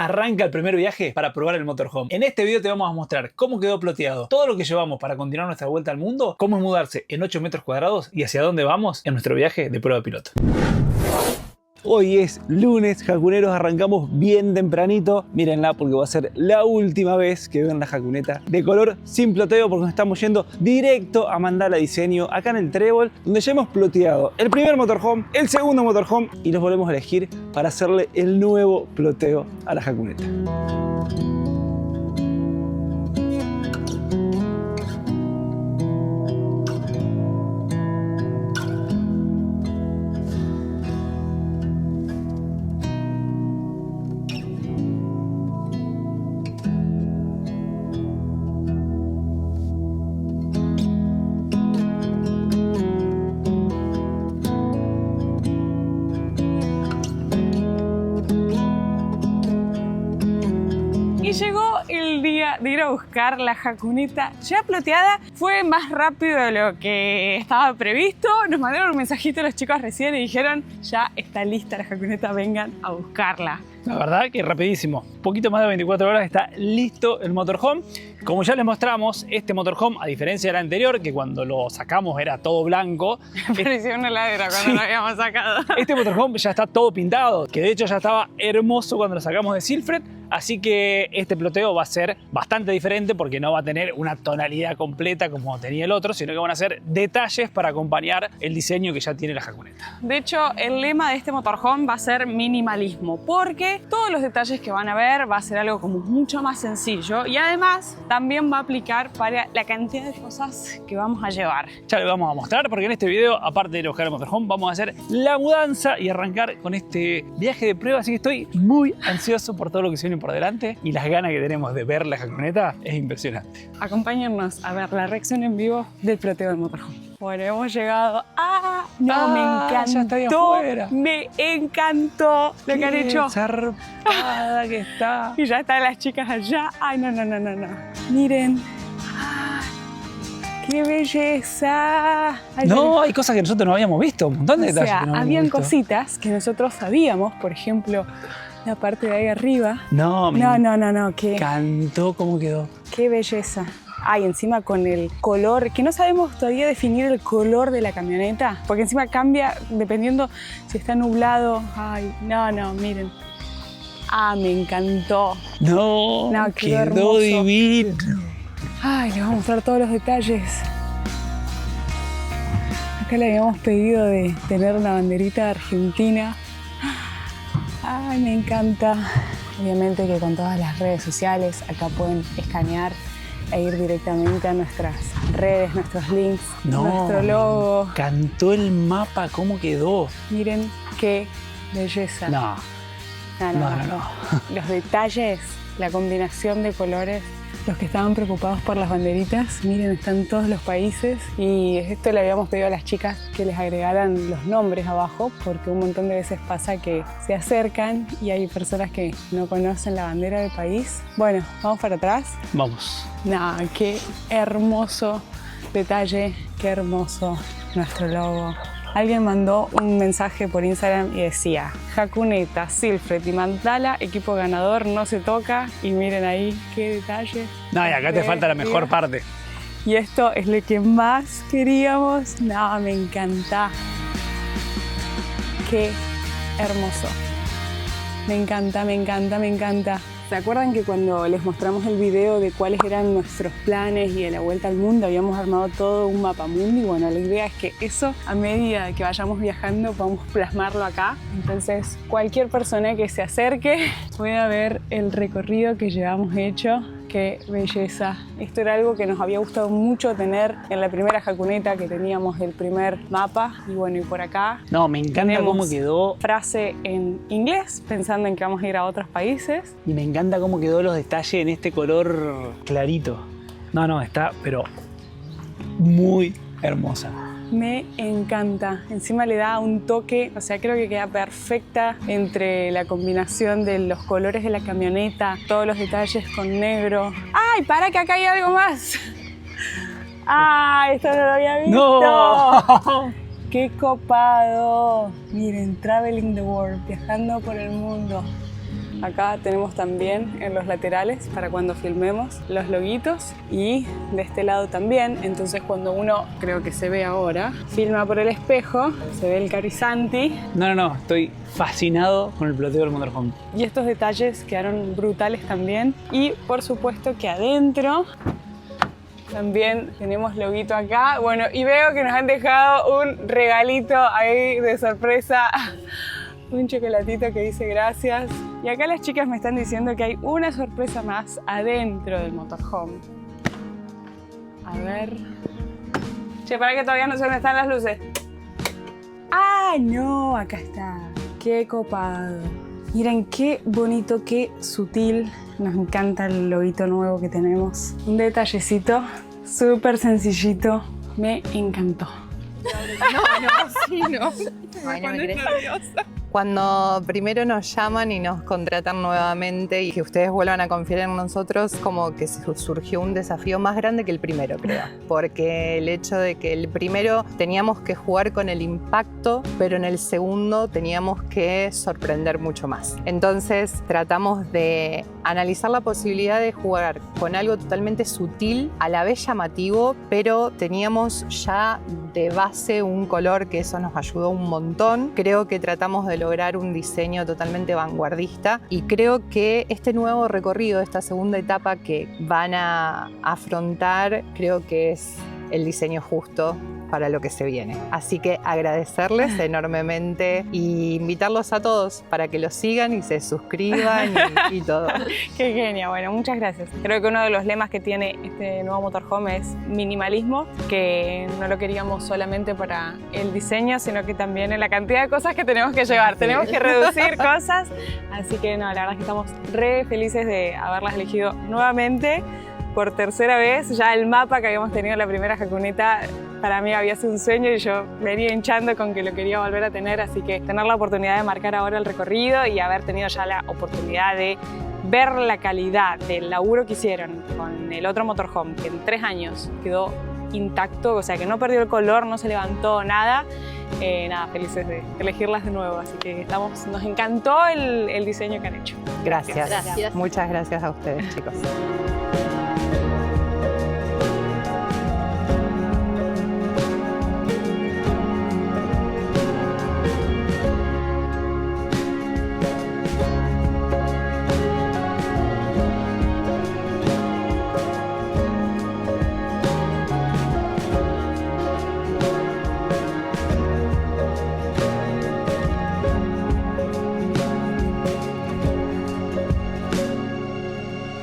Arranca el primer viaje para probar el motorhome. En este video te vamos a mostrar cómo quedó ploteado, todo lo que llevamos para continuar nuestra vuelta al mundo, cómo es mudarse en 8 metros cuadrados y hacia dónde vamos en nuestro viaje de prueba piloto. Hoy es lunes, jacuneros, arrancamos bien tempranito. Mírenla porque va a ser la última vez que vean la jacuneta de color sin ploteo, porque nos estamos yendo directo a Mandala Diseño, acá en el Trébol, donde ya hemos ploteado el primer motorhome, el segundo motorhome y los volvemos a elegir para hacerle el nuevo ploteo a la jacuneta. Y llegó el día de ir a buscar la jacuneta ya ploteada. Fue más rápido de lo que estaba previsto. Nos mandaron un mensajito los chicos recién y dijeron: ya está lista la jacuneta, vengan a buscarla. La verdad que rapidísimo, poquito más de 24 horas está listo el motorhome. Como ya les mostramos, este motorhome, a diferencia del anterior, que cuando lo sacamos era todo blanco, Parecía una heladera cuando lo habíamos sacado. este motorhome ya está todo pintado, que de hecho ya estaba hermoso cuando lo sacamos de Silfred. Así que este ploteo va a ser bastante diferente porque no va a tener una tonalidad completa como tenía el otro, sino que van a ser detalles para acompañar el diseño que ya tiene la jacuneta. De hecho, el lema de este motorhome va a ser minimalismo, porque todos los detalles que van a ver va a ser algo como mucho más sencillo y además también va a aplicar para la cantidad de cosas que vamos a llevar. Ya les vamos a mostrar porque en este video, aparte de ir a buscar el motorhome, vamos a hacer la mudanza y arrancar con este viaje de prueba. Así que estoy muy ansioso por todo lo que se viene por delante y las ganas que tenemos de ver la jacuneta es impresionante. Acompáñennos a ver la reacción en vivo del ploteo del motorhome. Bueno, hemos llegado. Me encantó. Ya está ahí afuera. Me encantó lo que han hecho. Zarpada que está. Y ya están las chicas allá. Ay, no. Miren. ¡Qué belleza! No, hay cosas que nosotros no habíamos visto. Un montón de detalles que no habíamos habían visto. cositas que nosotros sabíamos. Por ejemplo, la parte de ahí arriba. No. ¿Qué? Cantó cómo quedó. ¡Qué belleza! Ay, encima con el color, que no sabemos todavía definir el color de la camioneta, porque encima cambia dependiendo si está nublado. Ay, no, miren. Me encantó. No, quedó quedó hermoso. divino. Ay, les voy a mostrar todos los detalles. Acá le habíamos pedido de tener una banderita argentina. Ay, me encanta. Obviamente que con todas las redes sociales acá pueden escanear e ir directamente a nuestras redes, nuestros links, nuestro logo. Cantó el mapa, cómo quedó. Miren qué belleza. No. Los detalles, la combinación de colores. Los que estaban preocupados por las banderitas, miren, están todos los países y esto le habíamos pedido a las chicas que les agregaran los nombres abajo porque un montón de veces pasa que se acercan y hay personas que no conocen la bandera del país. Bueno, vamos para atrás. Vamos. Qué hermoso detalle, qué hermoso nuestro logo. Alguien mandó un mensaje por Instagram y decía: jacuneta, Silfred y Mandala, equipo ganador, no se toca. Y miren ahí qué detalle. No, y acá te falta la mejor parte. Y esto es lo que más queríamos. Me encanta. Qué hermoso. Me encanta. ¿Se acuerdan que cuando les mostramos el video de cuáles eran nuestros planes y de la vuelta al mundo habíamos armado todo un mapamundi? Bueno, la idea es que eso, a medida que vayamos viajando, podamos plasmarlo acá. Entonces, cualquier persona que se acerque pueda ver el recorrido que llevamos hecho. ¡Qué belleza! Esto era algo que nos había gustado mucho tener en la primera jacuneta, que teníamos el primer mapa. Y bueno, y por acá No, me encanta cómo quedó. Frase en inglés, pensando en que vamos a ir a otros países. Y me encanta cómo quedó los detalles en este color clarito. No, está, pero muy hermosa. Me encanta. Encima le da un toque, o sea, creo que queda perfecta entre la combinación de los colores de la camioneta, todos los detalles con negro. ¡Ay, para que acá hay algo más! ¡Ah, esto no lo había visto! ¡No! ¡Qué copado! Miren, traveling the world, viajando por el mundo. Acá tenemos también en los laterales para cuando filmemos los loguitos y de este lado también. Entonces cuando uno, creo que se ve ahora, filma por el espejo, se ve el Carisanti. No, estoy fascinado con el ploteo del motorhome. Y estos detalles quedaron brutales también. Y por supuesto que adentro también tenemos loguito acá. Bueno, y veo que nos han dejado un regalito ahí de sorpresa. Un chocolatito que dice gracias. Y acá las chicas me están diciendo que hay una sorpresa más adentro del motorhome. A ver. Che, para que todavía no sé dónde están las luces. ¡Ah, no! Acá está. ¡Qué copado! Miren qué bonito, qué sutil. Nos encanta el loguito nuevo que tenemos. Un detallecito súper sencillito. Me encantó. No. Ay, no me crees. Cuando primero nos llaman y nos contratan nuevamente y que ustedes vuelvan a confiar en nosotros, como que surgió un desafío más grande que el primero, creo. Porque el hecho de que el primero teníamos que jugar con el impacto, pero en el segundo teníamos que sorprender mucho más. Entonces tratamos de analizar la posibilidad de jugar con algo totalmente sutil, a la vez llamativo, pero teníamos ya de base un color que eso nos ayudó un montón. Creo que tratamos de lograr un diseño totalmente vanguardista y creo que este nuevo recorrido, esta segunda etapa que van a afrontar, creo que es el diseño justo para lo que se viene. Así que agradecerles enormemente y invitarlos a todos para que los sigan y se suscriban y todo. Qué genia, bueno, muchas gracias. Creo que uno de los lemas que tiene este nuevo motorhome es minimalismo, que no lo queríamos solamente para el diseño, sino que también en la cantidad de cosas que tenemos que llevar. Sí. Tenemos que reducir cosas, así que no, la verdad es que estamos re felices de haberlas elegido nuevamente por tercera vez. Ya el mapa que habíamos tenido en la primera Jacuneta para mí había sido un sueño y yo venía hinchando con que lo quería volver a tener, así que tener la oportunidad de marcar ahora el recorrido y haber tenido ya la oportunidad de ver la calidad del laburo que hicieron con el otro motorhome, que en 3 años quedó intacto, o sea que no perdió el color, no se levantó nada. Nada, felices de elegirlas de nuevo, así que nos encantó el diseño que han hecho. Gracias. Muchas gracias a ustedes, chicos.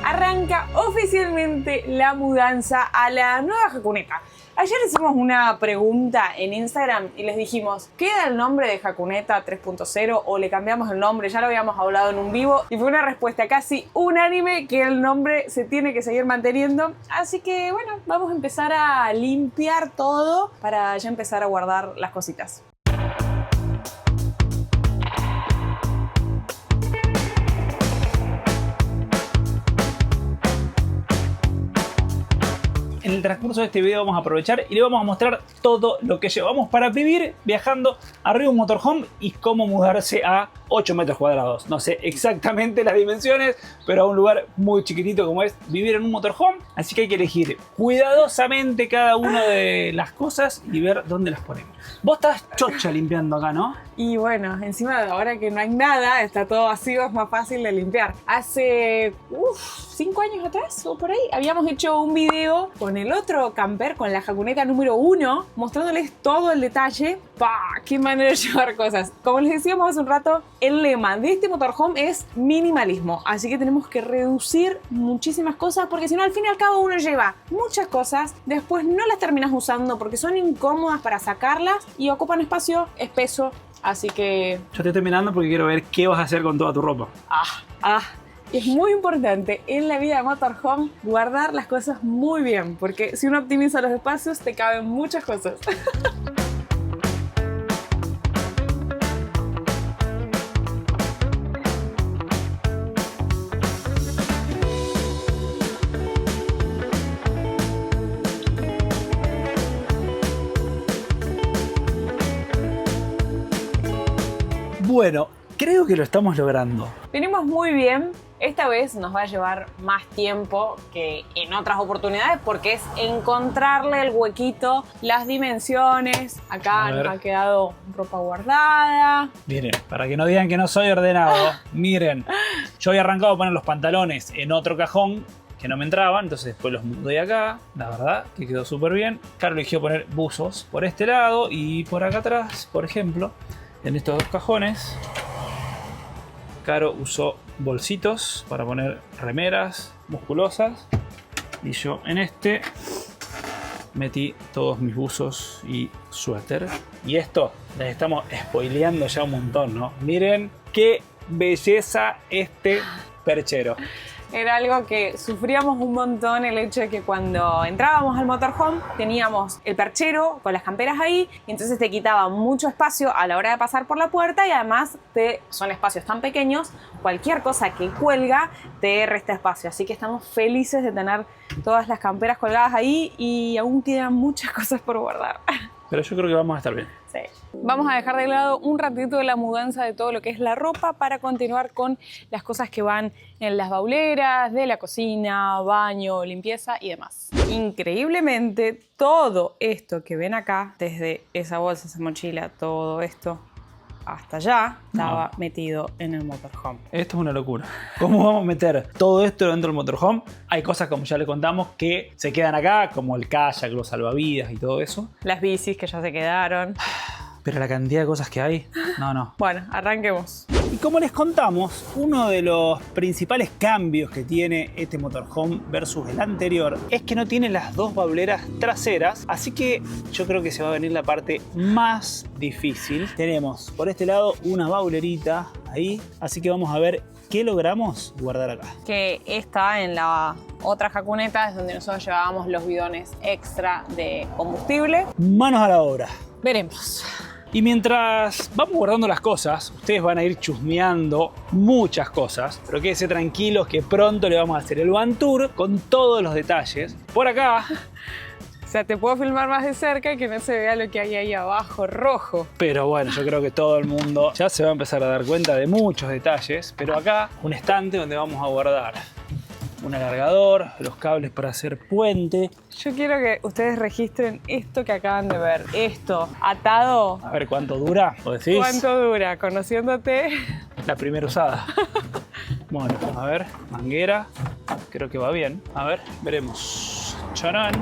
Arranca oficialmente la mudanza a la nueva Jacuneta. Ayer hicimos una pregunta en Instagram y les dijimos, ¿queda el nombre de Jacuneta 3.0 o le cambiamos el nombre? Ya lo habíamos hablado en un vivo y fue una respuesta casi unánime que el nombre se tiene que seguir manteniendo. Así que bueno, vamos a empezar a limpiar todo para ya empezar a guardar las cositas. En el transcurso de este video vamos a aprovechar y le vamos a mostrar todo lo que llevamos para vivir viajando arriba de un motorhome y cómo mudarse a 8 metros cuadrados. No sé exactamente las dimensiones, pero a un lugar muy chiquitito como es vivir en un motorhome. Así que hay que elegir cuidadosamente cada una de las cosas y ver dónde las ponemos. Vos estás chocha limpiando acá, ¿no? Y bueno, encima de ahora que no hay nada, está todo vacío, es más fácil de limpiar. Hace 5 años atrás o por ahí habíamos hecho un video con el otro camper, con la Jacuneta número 1, mostrándoles todo el detalle. ¡Pah! ¡Qué manera de llevar cosas! Como les decíamos hace un rato, el lema de este motorhome es minimalismo. Así que tenemos que reducir muchísimas cosas porque si no, al fin y al cabo uno lleva muchas cosas, después no las terminas usando porque son incómodas para sacarlas y ocupan espacio, es peso. Así que... Yo te estoy mirando porque quiero ver qué vas a hacer con toda tu ropa. Es muy importante en la vida de motorhome guardar las cosas muy bien, porque si uno optimiza los espacios te caben muchas cosas. Bueno, creo que lo estamos logrando. Venimos muy bien. Esta vez nos va a llevar más tiempo que en otras oportunidades porque es encontrarle el huequito, las dimensiones. Acá nos ha quedado ropa guardada. Miren, para que no digan que no soy ordenado, miren, yo había arrancado a poner los pantalones en otro cajón que no me entraban, entonces después los mudé acá. La verdad que quedó súper bien. Caro eligió poner buzos por este lado y por acá atrás, por ejemplo, en estos dos cajones. Caro usó bolsitos para poner remeras musculosas y yo en este metí todos mis buzos y suéter. Y esto les estamos spoileando ya un montón, ¿no? Miren qué belleza este perchero. Era algo que sufríamos un montón, el hecho de que cuando entrábamos al motorhome teníamos el perchero con las camperas ahí y entonces te quitaba mucho espacio a la hora de pasar por la puerta y además son espacios tan pequeños, cualquier cosa que cuelga te resta espacio. Así que estamos felices de tener todas las camperas colgadas ahí y aún quedan muchas cosas por guardar. Pero yo creo que vamos a estar bien. Sí. Vamos a dejar de lado un ratito de la mudanza de todo lo que es la ropa para continuar con las cosas que van en las bauleras, de la cocina, baño, limpieza y demás. Increíblemente, todo esto que ven acá, desde esa bolsa, esa mochila, todo esto, hasta allá, estaba metido en el motorhome. Esto es una locura. ¿Cómo vamos a meter todo esto dentro del motorhome? Hay cosas, como ya le contamos, que se quedan acá, como el kayak, los salvavidas y todo eso. Las bicis que ya se quedaron. Pero la cantidad de cosas que hay, no. Bueno, arranquemos. Y como les contamos, uno de los principales cambios que tiene este motorhome versus el anterior es que no tiene las dos bauleras traseras, así que yo creo que se va a venir la parte más difícil. Tenemos por este lado una baulerita ahí, así que vamos a ver qué logramos guardar acá. Que está en la otra jacuneta, es donde nosotros llevábamos los bidones extra de combustible. Manos a la obra. Veremos. Y mientras vamos guardando las cosas, ustedes van a ir chusmeando muchas cosas, pero quédense tranquilos que pronto le vamos a hacer el van tour con todos los detalles. Por acá. O sea, te puedo filmar más de cerca y que no se vea lo que hay ahí abajo, rojo. Pero bueno, yo creo que todo el mundo ya se va a empezar a dar cuenta de muchos detalles. Pero acá, un estante donde vamos a guardar un alargador, los cables para hacer puente. Yo quiero que ustedes registren esto que acaban de ver. Esto, atado. A ver cuánto dura, ¿lo decís? ¿Cuánto dura? Conociéndote. La primera usada. Bueno, a ver, manguera. Creo que va bien. A ver, veremos. ¡Charán!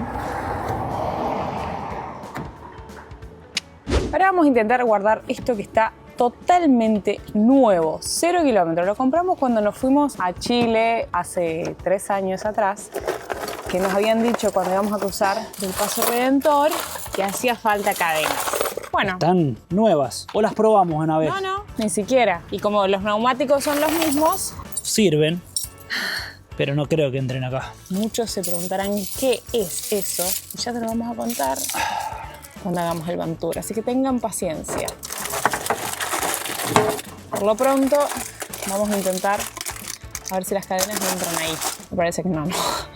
Ahora vamos a intentar guardar esto que está totalmente nuevo, 0 kilómetros. Lo compramos cuando nos fuimos a Chile hace 3 años atrás, que nos habían dicho cuando íbamos a cruzar del Paso Redentor que hacía falta cadenas. Bueno. ¿Están nuevas o las probamos una vez? No, ni siquiera. Y como los neumáticos son los mismos, sirven, pero no creo que entren acá. Muchos se preguntarán qué es eso y ya te lo vamos a contar cuando hagamos el van tour, así que tengan paciencia. Por lo pronto vamos a intentar a ver si las cadenas no entran ahí. Me parece que no.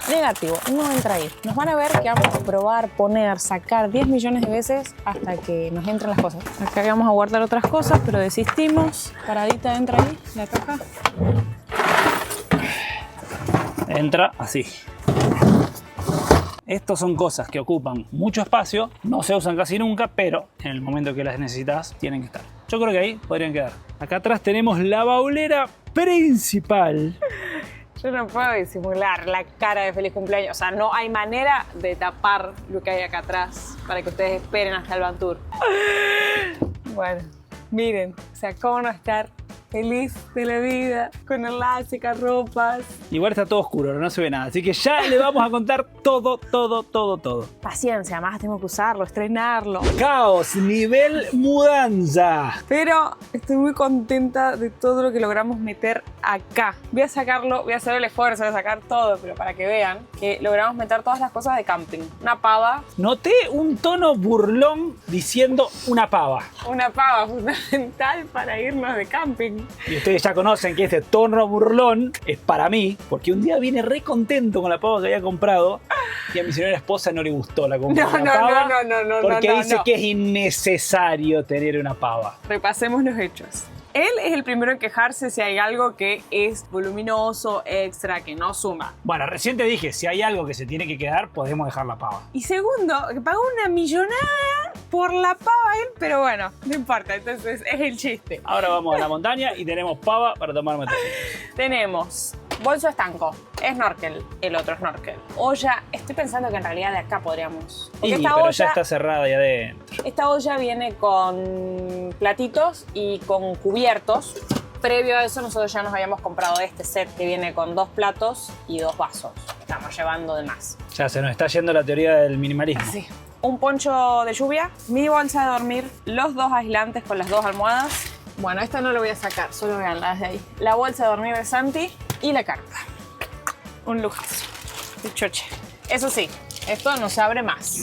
Negativo, no entra ahí. Nos van a ver que vamos a probar, poner, sacar 10 millones de veces hasta que nos entren las cosas. Acá vamos a guardar otras cosas, pero desistimos. Paradita entra ahí la caja. Entra así. Estos son cosas que ocupan mucho espacio, no se usan casi nunca, pero en el momento que las necesitas tienen que estar. Yo creo que ahí podrían quedar. Acá atrás tenemos la baulera principal. Yo no puedo disimular la cara de feliz cumpleaños. O sea, no hay manera de tapar lo que hay acá atrás para que ustedes esperen hasta el van tour. Bueno, miren, o sea, cómo no estar feliz de la vida con el ropas. Igual está todo oscuro, no se ve nada. Así que ya le vamos a contar todo. Paciencia, además tenemos que usarlo, estrenarlo. Caos, nivel mudanza. Pero estoy muy contenta de todo lo que logramos meter acá. Voy a sacarlo, voy a hacer el esfuerzo de sacar todo, pero para que vean que logramos meter todas las cosas de camping. Una pava. Noté un tono burlón diciendo una pava. Una pava fundamental para irnos de camping. Y ustedes ya conocen que este tono burlón es para mí, porque un día vine re contento con la pava que había comprado y a mi señora esposa no le gustó la compra de la pava. No, porque dice que es innecesario tener una pava. Repasemos los hechos. Él es el primero en quejarse si hay algo que es voluminoso, extra, que no suma. Bueno, recién te dije, si hay algo que se tiene que quedar, podemos dejar la pava. Y segundo, que pagó una millonada por la pava él, pero bueno, no importa, entonces es el chiste. Ahora vamos a la montaña y tenemos pava para tomar mate. Tenemos bolso estanco, snorkel, el otro snorkel. Olla, estoy pensando que en realidad de acá podríamos... Porque Pero ya está cerrada ahí adentro. Esta olla viene con platitos y con cubiertos. Previo a eso nosotros ya nos habíamos comprado este set que viene con 2 platos y 2 vasos. Estamos llevando de más. Ya se nos está yendo la teoría del minimalismo. Sí. Un poncho de lluvia, mi bolsa de dormir, los 2 aislantes con las 2 almohadas. Bueno, esta no lo voy a sacar, solo veanla desde ahí. La bolsa de dormir de Santi y la carpa. Un lujazo. De choche. Eso sí, esto no se abre más.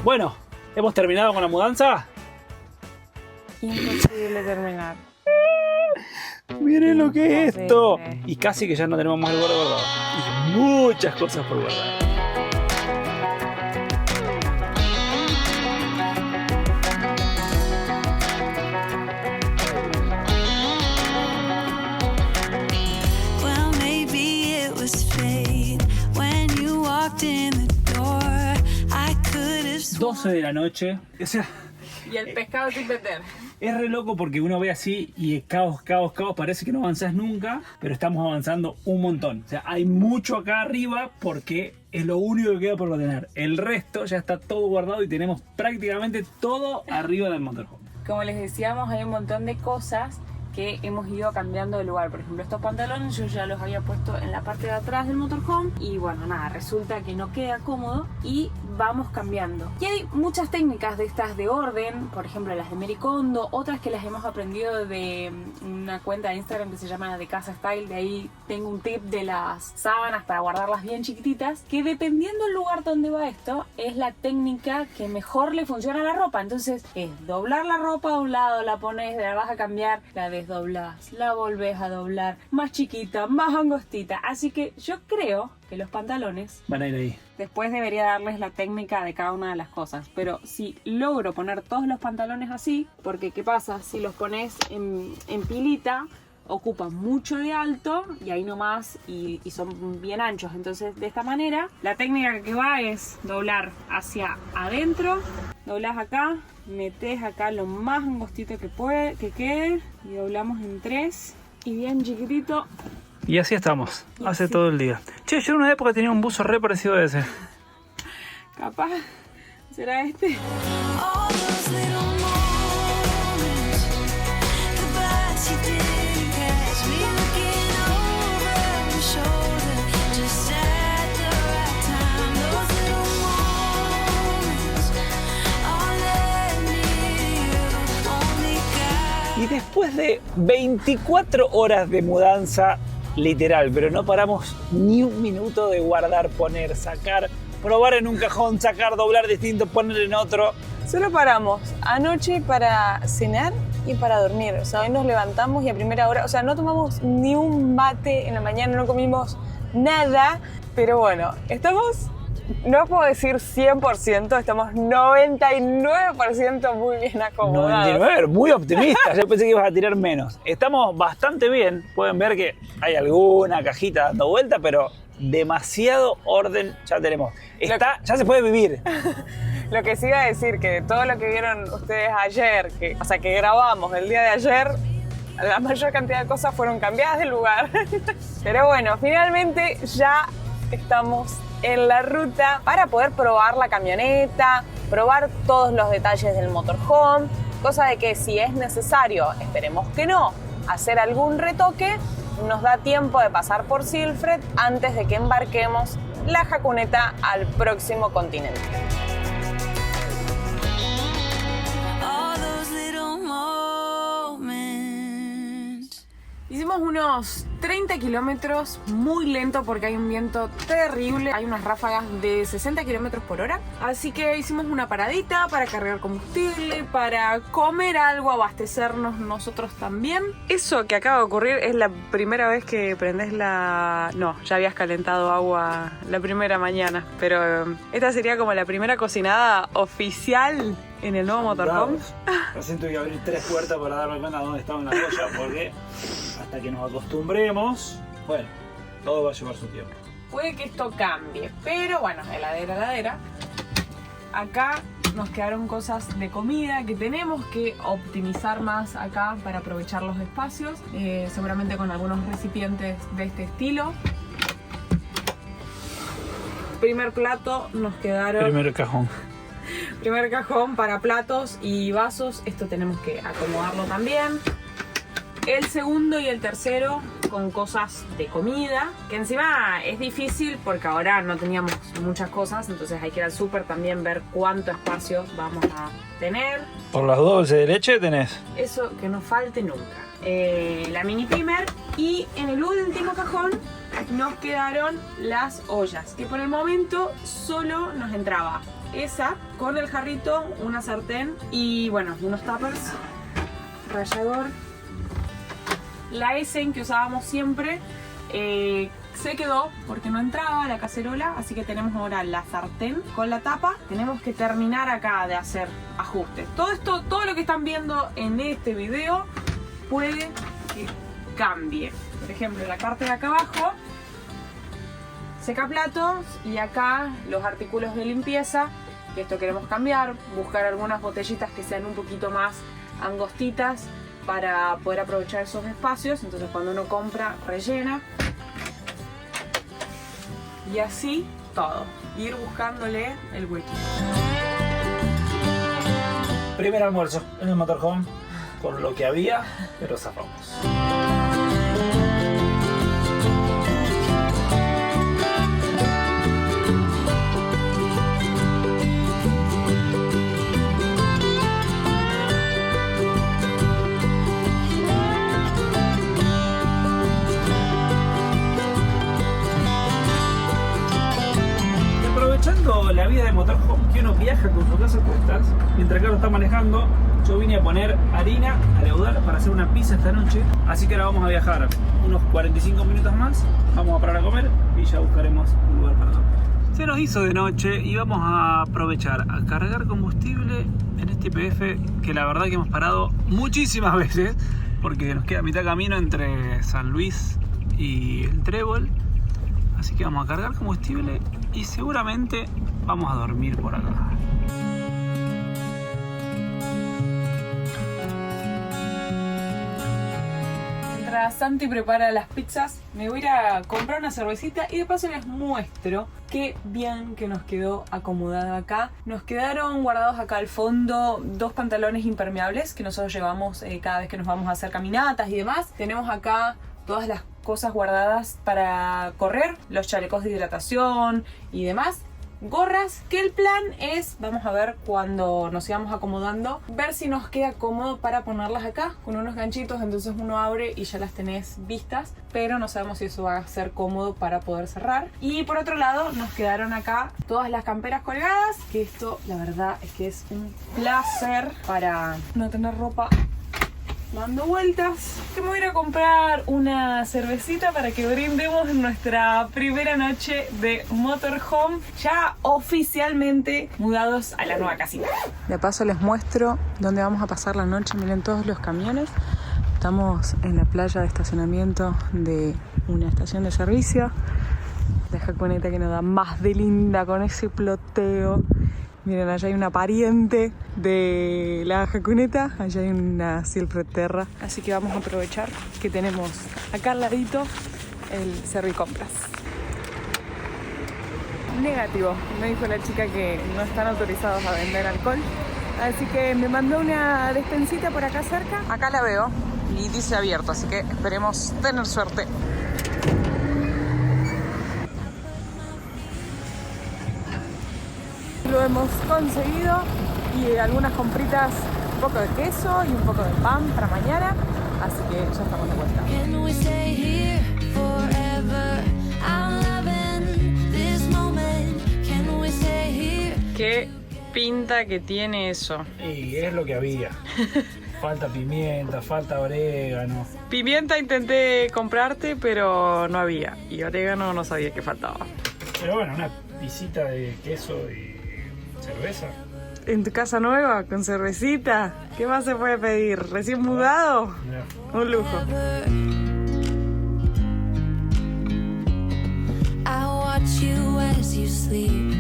Bueno, ¿hemos terminado con la mudanza? Imposible terminar. Miren lo que es esto. Imposible. Y casi que ya no tenemos más lugar guardado. Y muchas cosas por guardar. Well, maybe it was fate when you walked in the door. I could have 12 de la noche. O sea, Y el pescado sin vender. es re loco porque uno ve así y es caos, caos, caos. Parece que no avanzás nunca, pero estamos avanzando un montón. O sea, hay mucho acá arriba porque es lo único que queda por ordenar. El resto ya está todo guardado y tenemos prácticamente todo arriba del motorhome. Como les decíamos, hay un montón de cosas que hemos ido cambiando de lugar. Por ejemplo, estos pantalones yo ya los había puesto en la parte de atrás del motorhome y bueno, nada, resulta que no queda cómodo y vamos cambiando. Y hay muchas técnicas de estas de orden, por ejemplo las de Mary Kondo, otras que las hemos aprendido de una cuenta de Instagram que se llama De Casa Style. De ahí tengo un tip de las sábanas para guardarlas bien chiquititas, que dependiendo del lugar donde va esto, es la técnica que mejor le funciona a la ropa. Entonces es doblar la ropa de un lado, la pones, la vas a cambiar, la desdoblás, la volvés a doblar, más chiquita, más angostita. Así que yo creo que los pantalones, Van a ir ahí. después debería darles la técnica de cada una de las cosas. Pero si logro poner todos los pantalones así, porque ¿qué pasa? Si los pones en pilita, ocupan mucho de alto y ahí nomás y son bien anchos. Entonces de esta manera la técnica que va es doblar hacia adentro, doblás acá, metés acá lo más angostito que quede y doblamos en 3 y bien chiquitito. Y así estamos, Y hace así. todo el día. Che, yo en una época tenía un buzo re parecido a ese. Capaz será este. all those little moments. The bus you didn't catch me looking over your shoulder, just at the right time. Those little moments, all that near you, only God. Y después de 24 horas de mudanza, literal, pero no paramos ni un minuto de guardar, poner, sacar, probar en un cajón, sacar, doblar distinto, poner en otro. Solo paramos anoche para cenar y para dormir. O sea, hoy nos levantamos y a primera hora, o sea, no tomamos ni un mate en la mañana, no comimos nada. Pero bueno, estamos, no puedo decir 100%, estamos 99% muy bien acomodados. 99, muy optimista. Yo pensé que ibas a tirar menos. Estamos bastante bien. Pueden ver que hay alguna cajita dando vuelta, pero demasiado orden ya tenemos. Ya se puede vivir. Lo que sí iba a decir, que todo lo que vieron ustedes ayer, o sea, que grabamos el día de ayer, la mayor cantidad de cosas fueron cambiadas de lugar. Pero bueno, finalmente ya estamos en la ruta para poder probar la camioneta, probar todos los detalles del motorhome, cosa de que si es necesario, esperemos que no, hacer algún retoque, nos da tiempo de pasar por Silfred antes de que embarquemos la jacuneta al próximo continente. All those little moments. Hicimos unos 30 kilómetros muy lento porque hay un viento terrible. Hay unas ráfagas de 60 kilómetros por hora. Así que hicimos una paradita para cargar combustible, para comer algo, abastecernos nosotros también. Eso que acaba de ocurrir es la primera vez que prendés la... No, ya habías calentado agua la primera mañana. Pero esta sería como la primera cocinada oficial en el nuevo motorhome. Recién tuve que abrir 3 puertas para darme cuenta de dónde estaba la olla, porque hasta que nos acostumbremos, bueno, todo va a llevar su tiempo. Puede que esto cambie, pero bueno, heladera. Acá nos quedaron cosas de comida que tenemos que optimizar más acá para aprovechar los espacios, seguramente con algunos recipientes de este estilo. Primer plato nos quedaron... Primer cajón para platos y vasos, esto tenemos que acomodarlo también. El segundo y el tercero con cosas de comida, que encima es difícil porque ahora no teníamos muchas cosas, entonces hay que ir al súper también, ver cuánto espacio vamos a tener. Por las dulces de leche tenés. Eso que no falte nunca. La mini primer, y en el último cajón nos quedaron las ollas, que por el momento solo nos entraba esa con el jarrito, una sartén y bueno, unos tuppers, rallador. La Essen que usábamos siempre se quedó porque no entraba la cacerola, así que tenemos ahora la sartén con la tapa. Tenemos que terminar acá de hacer ajustes. Todo lo que están viendo en este video puede que cambie. Por ejemplo, la parte de acá abajo, secaplatos, y acá los artículos de limpieza, que esto queremos cambiar, buscar algunas botellitas que sean un poquito más angostitas para poder aprovechar esos espacios. Entonces cuando uno compra, rellena. Y así todo, ir buscándole el huequito. Primer almuerzo en el motorhome, con lo que había, pero zafamos. Aprovechando la vida de motorhome, que uno viaja con su casa a cuestas, mientras Carlos está manejando, yo vine a poner harina a leudar para hacer una pizza esta noche. Así que ahora vamos a viajar unos 45 minutos más, vamos a parar a comer y ya buscaremos un lugar para dormir. Se nos hizo de noche y vamos a aprovechar a cargar combustible en este YPF, que la verdad que hemos parado muchísimas veces porque nos queda mitad camino entre San Luis y el Trébol. Así que vamos a cargar combustible y seguramente vamos a dormir por acá. Mientras Santi prepara las pizzas, me voy a ir a comprar una cervecita y de paso les muestro qué bien que nos quedó acomodado acá. Nos quedaron guardados acá al fondo 2 pantalones impermeables que nosotros llevamos cada vez que nos vamos a hacer caminatas y demás. Tenemos acá todas las cosas guardadas para correr, los chalecos de hidratación y demás. Gorras, que el plan es, vamos a ver cuando nos sigamos acomodando, ver si nos queda cómodo para ponerlas acá con unos ganchitos, entonces uno abre y ya las tenés vistas, pero no sabemos si eso va a ser cómodo para poder cerrar. Y por otro lado nos quedaron acá todas las camperas colgadas, que esto la verdad es que es un placer para no tener ropa dando vueltas. Que me voy a ir a comprar una cervecita para que brindemos nuestra primera noche de motorhome, ya oficialmente mudados a la nueva casita. De paso les muestro dónde vamos a pasar la noche. Miren todos los camiones. Estamos en la playa de estacionamiento de una estación de servicio. La jacuneta que nos da más de linda con ese ploteo. Miren, allá hay una pariente de la jacuneta, allá hay una Silfreterra. Así que vamos a aprovechar que tenemos acá al ladito el Servicompras. Negativo, me dijo la chica que no están autorizados a vender alcohol. Así que me mandó una despensita por acá cerca. Acá la veo y dice abierto, así que esperemos tener suerte. Lo hemos conseguido y algunas compritas, un poco de queso y un poco de pan para mañana. Así que ya estamos de vuelta. Can we stay here forever? I'm loving this moment. Can we stay here? Qué pinta que tiene eso. Y es lo que había. Falta pimienta, falta orégano. Pimienta intenté comprarte, pero no había. Y orégano no sabía que faltaba. Pero bueno, una pisita de queso y cerveza. ¿En tu casa nueva? ¿Con cervecita? ¿Qué más se puede pedir? ¿Recién mudado? Mirá. Un lujo. I watch you as you sleep.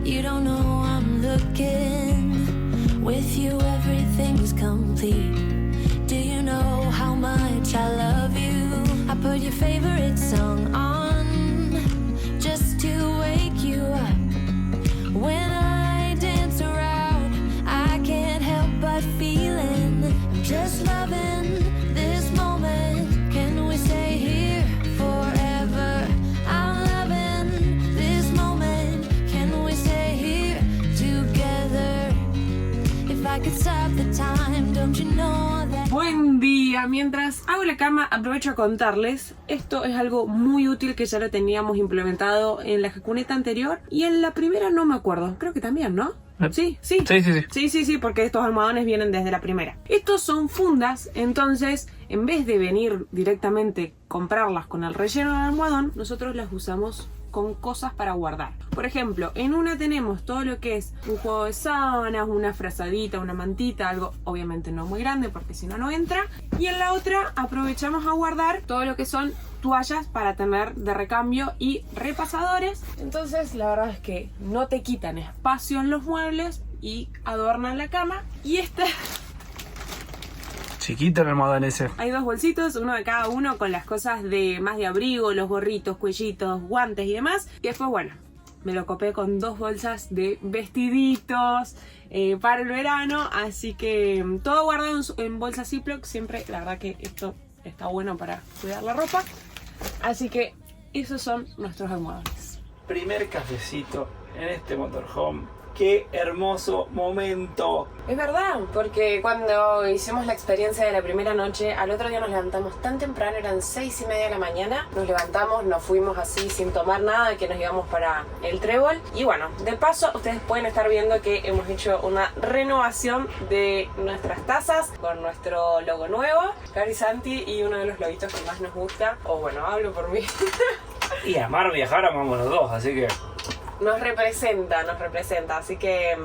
You don't know I'm looking. With you everything's complete. Do you know how much I love you? I put your favorite song on just to wake you up. When I dance around, I can't help but feeling. I'm just loving this moment. Can we stay here forever? I'm loving this moment. Can we stay here together? If I could stop the time, don't you know that? Buen día, mientras hago la cama aprovecho a contarles, esto es algo muy útil que ya lo teníamos implementado en la jacuneta anterior y en la primera no me acuerdo, creo que también, ¿no? Sí, Sí, porque estos almohadones vienen desde la primera. Estos son fundas, entonces en vez de venir directamente comprarlas con el relleno del almohadón, nosotros las usamos con cosas para guardar. Por ejemplo, en una tenemos todo lo que es un juego de sábanas, una frazadita, una mantita, algo obviamente no muy grande porque si no, no entra. Y en la otra aprovechamos a guardar todo lo que son toallas para tener de recambio y repasadores. Entonces la verdad es que no te quitan espacio en los muebles y adornan la cama. Y esta... Chiquito el almohadón ese. Hay dos bolsitos, uno de cada uno con las cosas de más de abrigo, los gorritos, cuellitos, guantes y demás. Y después, bueno, me lo copé con dos bolsas de vestiditos para el verano. Así que todo guardado en bolsa Ziploc. Siempre, la verdad que esto está bueno para cuidar la ropa. Así que esos son nuestros almohadones. Primer cafecito en este motorhome. ¡Qué hermoso momento! Es verdad, porque cuando hicimos la experiencia de la primera noche, al otro día nos levantamos tan temprano, eran 6:30 de la mañana. Nos levantamos, nos fuimos así sin tomar nada, que nos íbamos para el Trébol. Y bueno, de paso, ustedes pueden estar viendo que hemos hecho una renovación de nuestras tazas con nuestro logo nuevo. Cari, Santi y uno de los loguitos que más nos gusta, o bueno, hablo por mí. Y amar viajar amamos los dos, así que... Nos representa, así que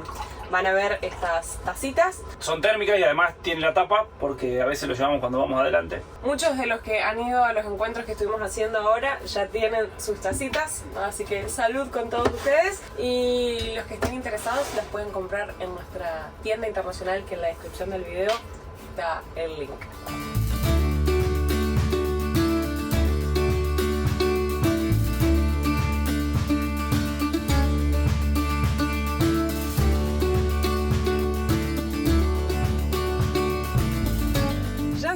van a ver estas tacitas. Son térmicas y además tienen la tapa porque a veces lo llevamos cuando vamos adelante. Muchos de los que han ido a los encuentros que estuvimos haciendo ahora ya tienen sus tacitas, así que salud con todos ustedes. Y los que estén interesados las pueden comprar en nuestra tienda internacional, que en la descripción del video está el link.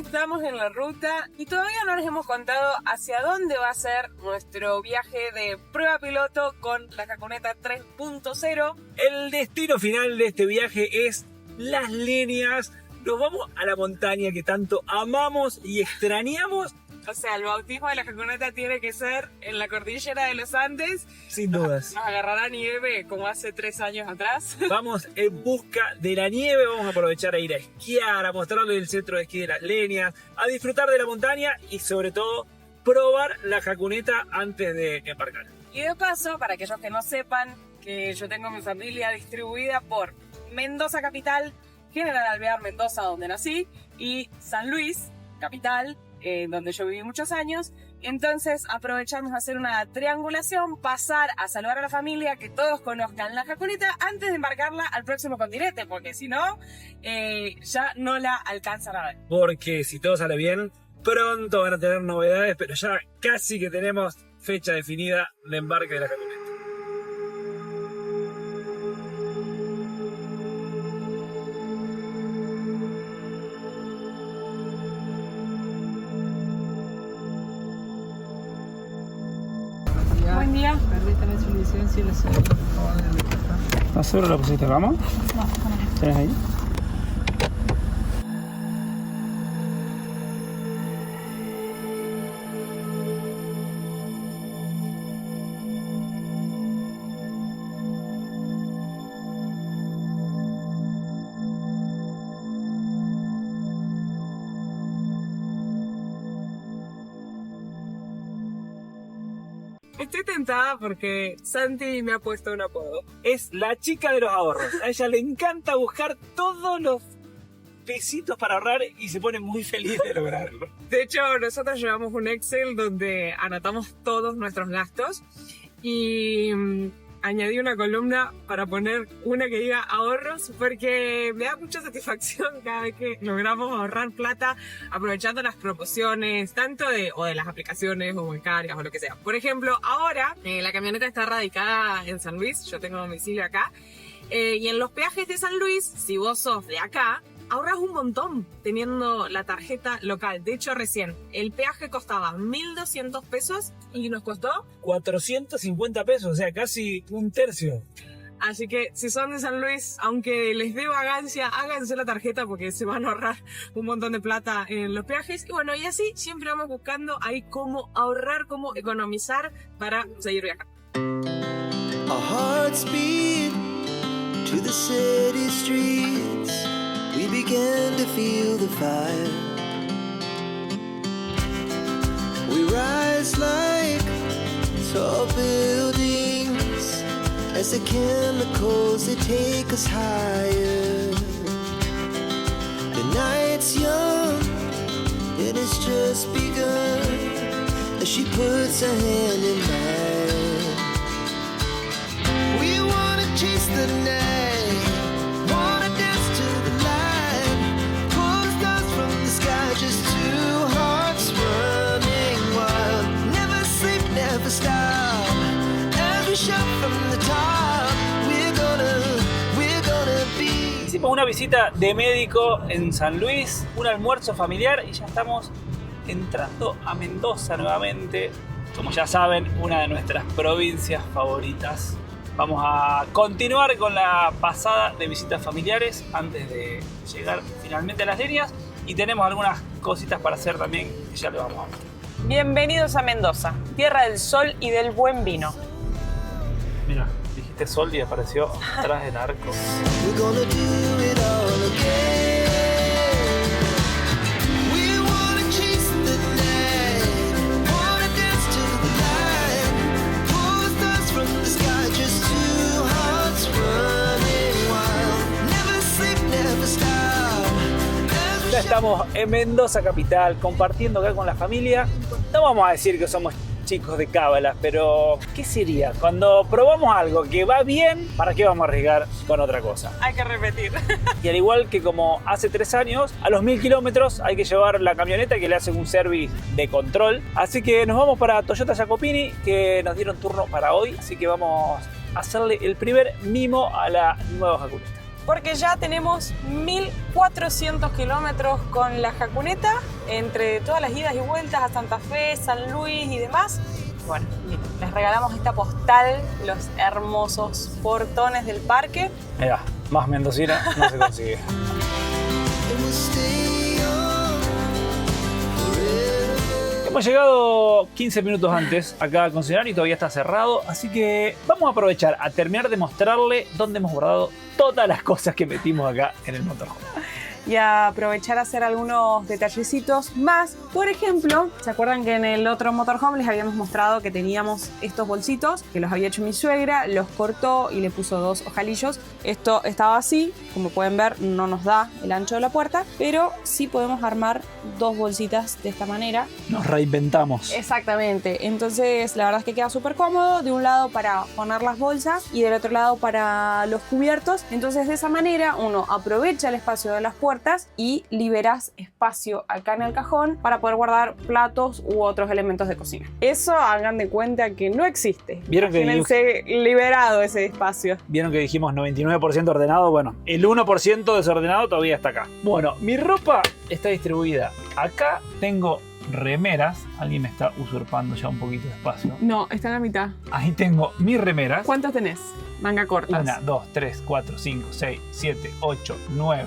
Estamos en la ruta y todavía no les hemos contado hacia dónde va a ser nuestro viaje de prueba piloto con la jacuneta 3.0. El destino final de este viaje es Las Leñas. Nos vamos a la montaña que tanto amamos y extrañamos. O sea, el bautismo de la jacuneta tiene que ser en la cordillera de los Andes. Sin dudas. Nos agarrará nieve como hace 3 años atrás. Vamos en busca de la nieve, vamos a aprovechar a ir a esquiar, a mostrarles el centro de esquí de Las Leñas, a disfrutar de la montaña y sobre todo probar la jacuneta antes de embarcar. Y de paso, para aquellos que no sepan, que yo tengo mi familia distribuida por Mendoza capital, General Alvear Mendoza, donde nací, y San Luis capital, donde yo viví muchos años. Entonces aprovechamos a hacer una triangulación, pasar a saludar a la familia, que todos conozcan la jacuneta antes de embarcarla al próximo continente, porque si no, ya no la alcanzan a ver. Porque si todo sale bien, pronto van a tener novedades, pero ya casi que tenemos fecha definida de embarque de la jacuneta. Buen día. Permítame su licencia y la cédula, por favor. ¿Estás seguro la pusiste, vamos? ¿Tienes ahí? Estoy tentada porque Santi me ha puesto un apodo. Es la chica de los ahorros. A ella le encanta buscar todos los pesitos para ahorrar y se pone muy feliz de lograrlo. De hecho, nosotros llevamos un Excel donde anotamos todos nuestros gastos y añadí una columna para poner una que diga ahorros porque me da mucha satisfacción cada vez que logramos ahorrar plata aprovechando las promociones tanto de las aplicaciones o bancarias o lo que sea. Por ejemplo, ahora la camioneta está radicada en San Luis, yo tengo domicilio acá, y en los peajes de San Luis, si vos sos de acá, ahorras un montón teniendo la tarjeta local. De hecho, recién el peaje costaba 1.200 pesos y nos costó 450 pesos, o sea, casi un tercio. Así que si son de San Luis, aunque les dé vagancia, háganse la tarjeta porque se van a ahorrar un montón de plata en los peajes. Y bueno, y así siempre vamos buscando ahí cómo ahorrar, cómo economizar para seguir viajando. Our hearts beat to the city streets. We began to feel the fire. We rise like tall buildings as the chemicals they take us higher. The night's young, it has just begun as she puts her hand in mine. We wanna chase the night, wanna dance to the light, pull the stars from the sky, just two hearts running wild. Never sleep, never stop, as we shout from the top, we're gonna be. Hicimos una visita de médico en San Luis, un almuerzo familiar y ya estamos entrando a Mendoza nuevamente. Como ya saben, una de nuestras provincias favoritas. Vamos a continuar con la pasada de visitas familiares antes de llegar finalmente a las líneas y tenemos algunas cositas para hacer también que ya les vamos a mostrar. Bienvenidos a Mendoza, tierra del sol y del buen vino. Mira, dijiste sol y apareció atrás del arco. We're gonna do it all again. We wanna chase the night, wanna dance to the light, pull the stars from the sky, just two hearts running wild. Never sleep, never stop. Ya estamos en Mendoza capital, compartiendo acá con la familia. No vamos a decir que somos chicos de cábala, pero ¿qué sería? Cuando probamos algo que va bien, ¿para qué vamos a arriesgar con otra cosa? Hay que repetir. Y al igual que como hace 3 años, a los 1000 kilómetros hay que llevar la camioneta que le hacen un service de control. Así que nos vamos para Toyota Jacopini, que nos dieron turno para hoy. Así que vamos a hacerle el primer mimo a la nueva Jacuneta. Porque ya tenemos 1400 kilómetros con la Jacuneta, entre todas las idas y vueltas a Santa Fe, San Luis y demás. Bueno, les regalamos esta postal, los hermosos portones del parque. Mirá, más mendocina no se consigue. And we'll stay on forever. Hemos llegado 15 minutos antes acá al concesionario y todavía está cerrado, así que vamos a aprovechar a terminar de mostrarle dónde hemos guardado todas las cosas que metimos acá en el motorhome. Y a aprovechar a hacer algunos detallecitos más. Por ejemplo, ¿se acuerdan que en el otro motorhome les habíamos mostrado que teníamos estos bolsitos que los había hecho mi suegra, los cortó y le puso 2 ojalillos? Esto estaba así, como pueden ver no nos da el ancho de la puerta, pero sí podemos armar 2 bolsitas de esta manera. Nos reinventamos. Exactamente, entonces la verdad es que queda súper cómodo, de un lado para poner las bolsas y del otro lado para los cubiertos. Entonces de esa manera uno aprovecha el espacio de las puertas y liberas espacio acá en el cajón para poder guardar platos u otros elementos de cocina. Eso hagan de cuenta que no existe. ¿Vieron que Imagínense liberado ese espacio. Vieron que dijimos 99% ordenado, bueno, el 1% desordenado todavía está acá. Bueno, mi ropa está distribuida. Acá tengo remeras, alguien me está usurpando ya un poquito de espacio. No, está en la mitad. Ahí tengo mis remeras. ¿Cuántas tenés? Manga cortas. 1, 2, 3, 4, 5, 6, 7, 8, 9,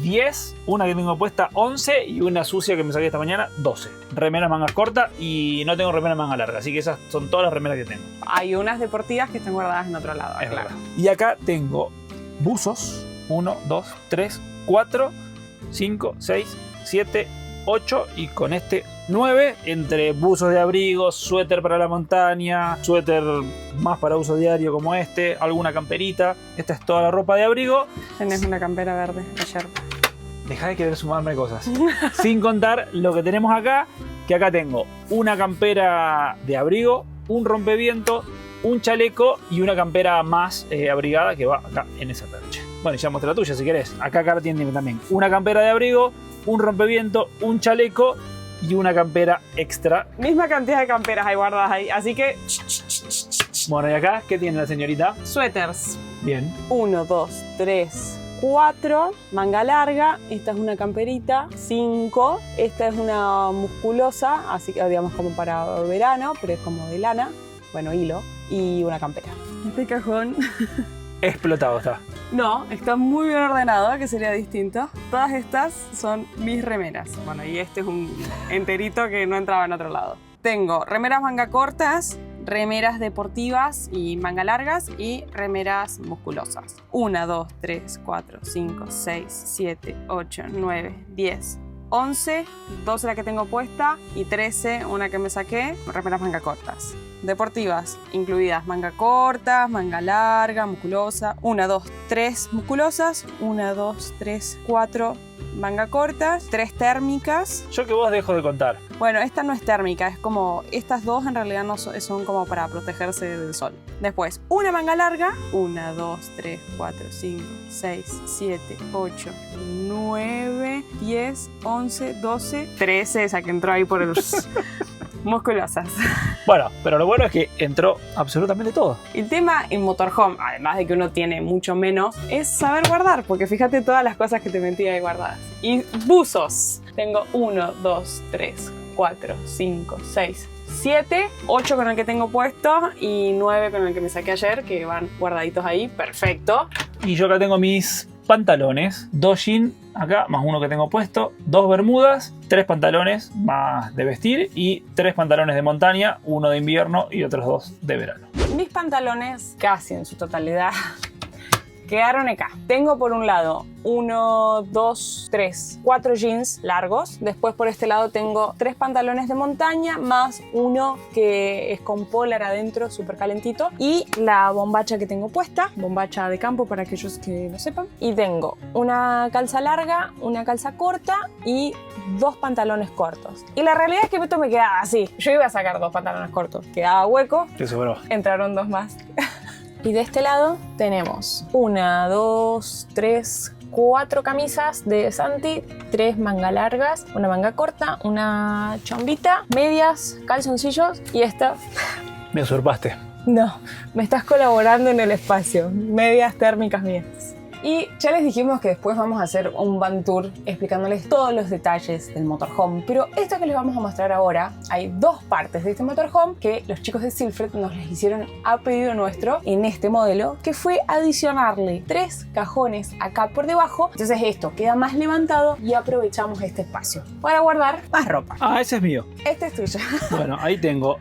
10, una que tengo puesta 11 y una sucia que me saqué esta mañana 12. Remeras mangas cortas y no tengo remeras manga larga, así que esas son todas las remeras que tengo. Hay unas deportivas que están guardadas en otro lado. Es verdad. Y acá tengo buzos 1, 2, 3, 4, 5, 6, 7, 8 y con este 9 entre buzos de abrigo, suéter para la montaña, suéter más para uso diario como este, alguna camperita. Esta es toda la ropa de abrigo. Tenés una campera verde ayer. Deja de querer sumarme cosas. Sin contar lo que tenemos acá, que acá tengo una campera de abrigo, un rompeviento, un chaleco y una campera más abrigada que va acá en esa percha. Bueno, y ya mostré la tuya si querés. Acá tiene también una campera de abrigo, un rompeviento, un chaleco y una campera extra. Misma cantidad de camperas hay guardadas ahí, así que... Bueno, ¿y acá qué tiene la señorita? Suéteres. Bien. 1, 2, 3, 4. Manga larga. Esta es una camperita. 5. Esta es una musculosa, así que digamos como para verano, pero es como de lana. Bueno, hilo. Y una campera. Este cajón... Explotado está. No, está muy bien ordenado, que sería distinto. Todas estas son mis remeras. Bueno, y este es un enterito que no entraba en otro lado. Tengo remeras manga cortas, remeras deportivas y manga largas y remeras musculosas. 1, 2, 3, 4, 5, 6, 7, 8, 9, 10, 11, 12 la que tengo puesta y 13 una que me saqué, remeras manga cortas. Deportivas, incluidas manga corta, manga larga, musculosa. 1, 2, 3 musculosas, 1, 2, 3, 4 manga cortas, 3 térmicas. Yo que vos dejo de contar. Bueno, esta no es térmica, es como, estas dos en realidad no son como para protegerse del sol. Después, una manga larga, 1, 2, 3, 4, 5, 6, 7, 8, 9, 10, 11, 12, 13, esa que entró ahí por los musculosas. Bueno, pero lo bueno es que entró absolutamente todo. El tema en motorhome, además de que uno tiene mucho menos, es saber guardar, porque fíjate todas las cosas que te metí ahí guardadas. Y buzos. Tengo 1, 2, 3, 4, 5, 6, 7, 8 con el que tengo puesto y 9 con el que me saqué ayer, que van guardaditos ahí. Perfecto. Y yo acá tengo mis pantalones, 2 jeans acá, más uno que tengo puesto, 2 bermudas, 3 pantalones más de vestir y 3 pantalones de montaña, uno de invierno y otros 2 de verano. Mis pantalones, casi en su totalidad, quedaron acá. Tengo por un lado 1, 2, 3, 4 jeans largos. Después por este lado tengo 3 pantalones de montaña más uno que es con polar adentro, súper calentito. Y la bombacha que tengo puesta, bombacha de campo para aquellos que no sepan. Y tengo una calza larga, una calza corta y 2 pantalones cortos. Y la realidad es que esto me quedaba así. Yo iba a sacar 2 pantalones cortos. Quedaba hueco. Te sobró. Entraron 2 más. Y de este lado tenemos 1, 2, 3, 4 camisas de Santi, 3 manga largas, una manga corta, una chombita, medias, calzoncillos y esta... Me usurpaste. No, me estás colaborando en el espacio. Medias térmicas mías. Y ya les dijimos que después vamos a hacer un van tour explicándoles todos los detalles del motorhome, pero esto que les vamos a mostrar ahora, hay 2 partes de este motorhome que los chicos de Silfred nos les hicieron a pedido nuestro en este modelo, que fue adicionarle 3 cajones acá por debajo. Entonces esto queda más levantado y aprovechamos este espacio para guardar más ropa. Ah, ese es mío. Este es tuyo. Bueno, ahí tengo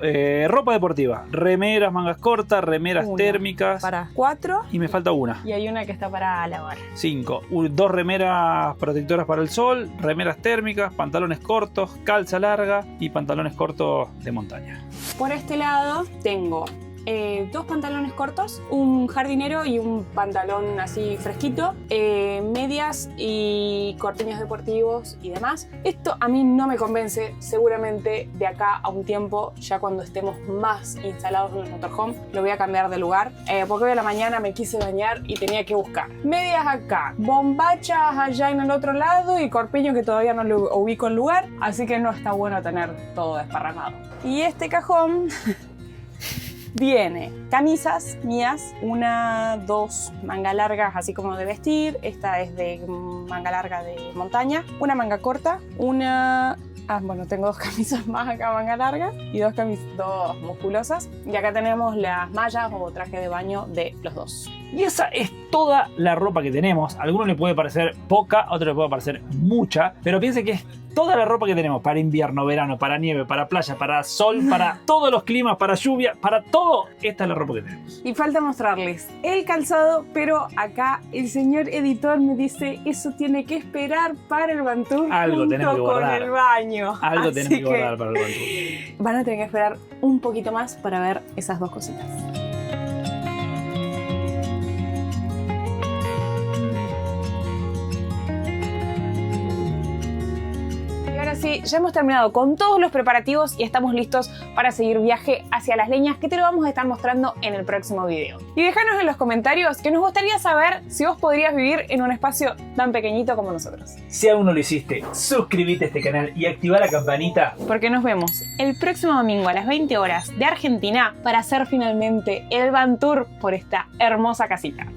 ropa deportiva, remeras, mangas cortas, remeras térmicas. Para 4. Y me falta una. Y hay una que está para lavar. 5. 2 remeras protectoras para el sol, remeras térmicas, pantalones cortos, calza larga y pantalones cortos de montaña. Por este lado tengo 2 pantalones cortos, un jardinero y un pantalón así fresquito, medias y corpiños deportivos y demás. Esto a mí no me convence, seguramente de acá a un tiempo, ya cuando estemos más instalados en el motorhome, lo voy a cambiar de lugar, porque hoy a la mañana me quise bañar y tenía que buscar medias acá, bombachas allá en el otro lado y corpiños que todavía no lo ubico en lugar, así que no está bueno tener todo desparramado. Y este cajón... viene camisas mías, 1, 2 manga largas así como de vestir, esta es de manga larga de montaña, una manga corta, bueno, tengo 2 camisas más acá manga larga y 2 musculosas, y acá tenemos las mallas o traje de baño de los 2. Y esa es toda la ropa que tenemos. A algunos le puede parecer poca, a otros le puede parecer mucha, pero piense que es toda la ropa que tenemos para invierno, verano, para nieve, para playa, para sol, para todos los climas, para lluvia, para todo, esta es la ropa que tenemos. Y falta mostrarles el calzado, pero acá el señor editor me dice eso tiene que esperar para el Van Tour Algo junto tenemos que con guardar. el baño. Algo Así tenemos que guardar para el Van Tour. Van a tener que esperar un poquito más para ver esas dos cositas. Sí, ya hemos terminado con todos los preparativos y estamos listos para seguir viaje hacia las leñas, que te lo vamos a estar mostrando en el próximo video. Y déjanos en los comentarios que nos gustaría saber si vos podrías vivir en un espacio tan pequeñito como nosotros. Si aún no lo hiciste, suscríbete a este canal y activa la campanita. Porque nos vemos el próximo domingo a las 20 horas de Argentina para hacer finalmente el Van Tour por esta hermosa casita.